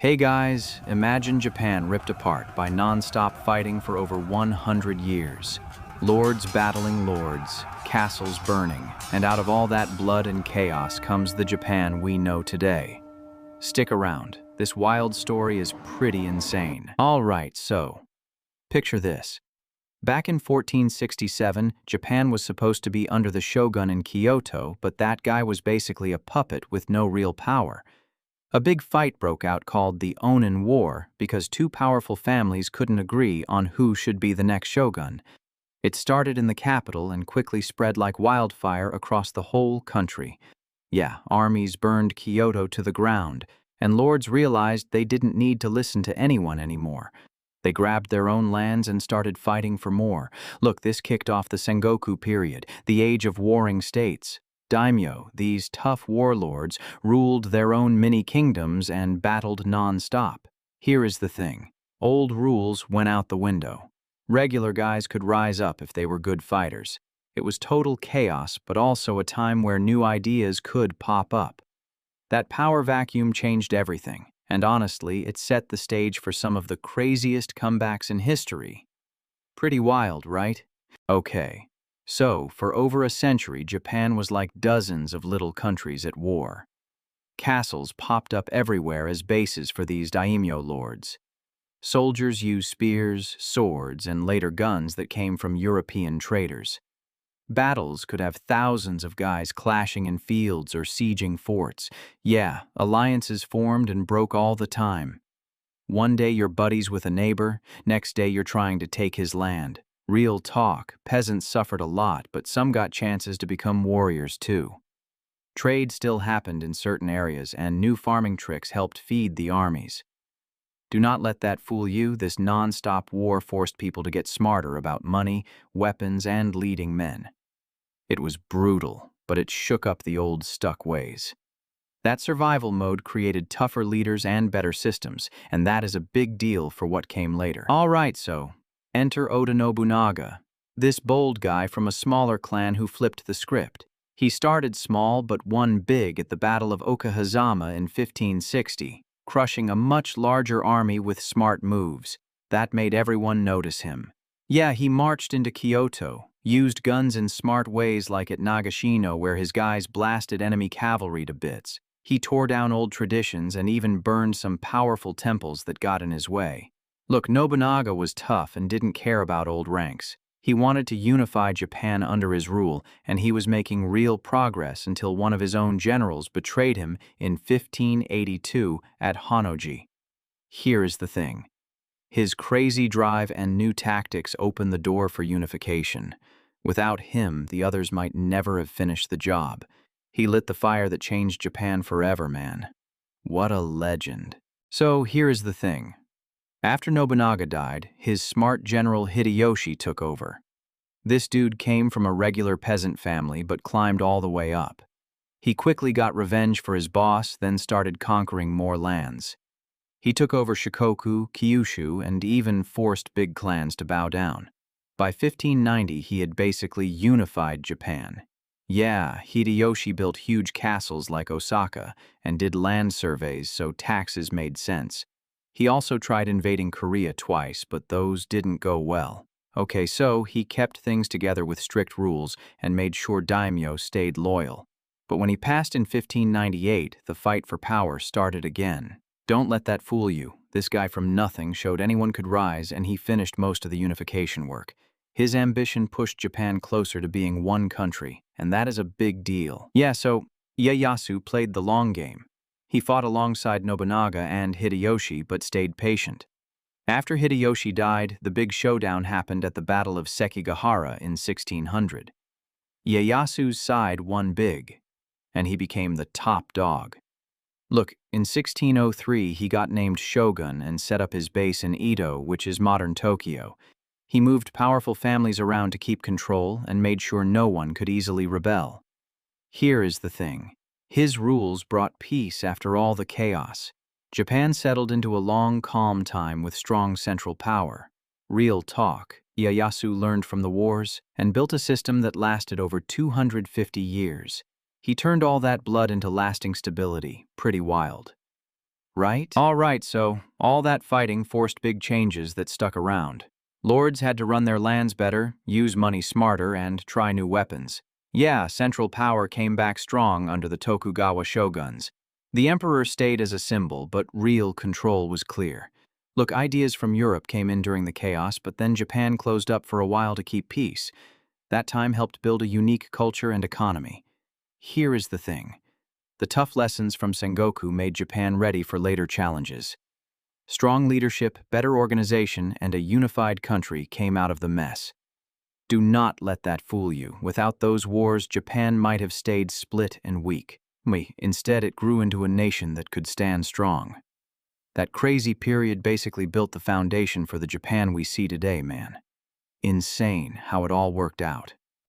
Hey guys, imagine Japan ripped apart by non-stop fighting for over 100 years. Lords battling lords, castles burning, and out of all that blood and chaos comes the Japan we know today. Stick around, this wild story is pretty insane. Alright, so, picture this. Back in 1467, Japan was supposed to be under the shogun in Kyoto, but that guy was basically a puppet with no real power. A big fight broke out called the Onin War because two powerful families couldn't agree on who should be the next shogun. It started in the capital and quickly spread like wildfire across the whole country. Yeah, armies burned Kyoto to the ground, and lords realized they didn't need to listen to anyone anymore. They grabbed their own lands and started fighting for more. Look, this kicked off the Sengoku Period, the age of warring states. Daimyo, these tough warlords, ruled their own mini-kingdoms and battled non-stop. Here is the thing. Old rules went out the window. Regular guys could rise up if they were good fighters. It was total chaos, but also a time where new ideas could pop up. That power vacuum changed everything, and honestly, it set the stage for some of the craziest comebacks in history. Pretty wild, right? Okay. So, for over a century, Japan was like dozens of little countries at war. Castles popped up everywhere as bases for these daimyo lords. Soldiers used spears, swords, and later guns that came from European traders. Battles could have thousands of guys clashing in fields or sieging forts. Yeah, alliances formed and broke all the time. One day you're buddies with a neighbor, next day you're trying to take his land. Real talk, peasants suffered a lot, but some got chances to become warriors too. Trade still happened in certain areas, and new farming tricks helped feed the armies. Do not let that fool you. This non-stop war forced people to get smarter about money, weapons, and leading men. It was brutal, but it shook up the old stuck ways. That survival mode created tougher leaders and better systems, and that is a big deal for what came later. All right, so enter Oda Nobunaga, this bold guy from a smaller clan who flipped the script. He started small but won big at the Battle of Okahazama in 1560, crushing a much larger army with smart moves. That made everyone notice him. Yeah, he marched into Kyoto, used guns in smart ways like at Nagashino where his guys blasted enemy cavalry to bits. He tore down old traditions and even burned some powerful temples that got in his way. Look, Nobunaga was tough and didn't care about old ranks. He wanted to unify Japan under his rule, and he was making real progress until one of his own generals betrayed him in 1582 at Honnoji. Here is the thing. His crazy drive and new tactics opened the door for unification. Without him, the others might never have finished the job. He lit the fire that changed Japan forever, man. What a legend. So here is the thing. After Nobunaga died, his smart general Hideyoshi took over. This dude came from a regular peasant family but climbed all the way up. He quickly got revenge for his boss, then started conquering more lands. He took over Shikoku, Kyushu, and even forced big clans to bow down. By 1590, he had basically unified Japan. Yeah, Hideyoshi built huge castles like Osaka and did land surveys so taxes made sense. He also tried invading Korea twice, but those didn't go well. Okay, so he kept things together with strict rules and made sure daimyo stayed loyal. But when he passed in 1598, the fight for power started again. Don't let that fool you. This guy from nothing showed anyone could rise, and he finished most of the unification work. His ambition pushed Japan closer to being one country, and that is a big deal. Yeah, so Ieyasu played the long game. He fought alongside Nobunaga and Hideyoshi but stayed patient. After Hideyoshi died, the big showdown happened at the Battle of Sekigahara in 1600. Ieyasu's side won big, and he became the top dog. Look, in 1603 he got named shogun and set up his base in Edo, which is modern Tokyo. He moved powerful families around to keep control and made sure no one could easily rebel. Here is the thing. His rules brought peace after all the chaos. Japan settled into a long, calm time with strong central power. Real talk, Ieyasu learned from the wars and built a system that lasted over 250 years. He turned all that blood into lasting stability. Pretty wild. right? All right, so all that fighting forced big changes that stuck around. Lords had to run their lands better, use money smarter, and try new weapons. Yeah, central power came back strong under the Tokugawa shoguns. The emperor stayed as a symbol, but real control was clear. Look, ideas from Europe came in during the chaos, but then Japan closed up for a while to keep peace. That time helped build a unique culture and economy. Here is the thing. The tough lessons from Sengoku made Japan ready for later challenges. Strong leadership, better organization, and a unified country came out of the mess. Do not let that fool you. Without those wars, Japan might have stayed split and weak. Instead, it grew into a nation that could stand strong. That crazy period basically built the foundation for the Japan we see today, man. Insane how it all worked out.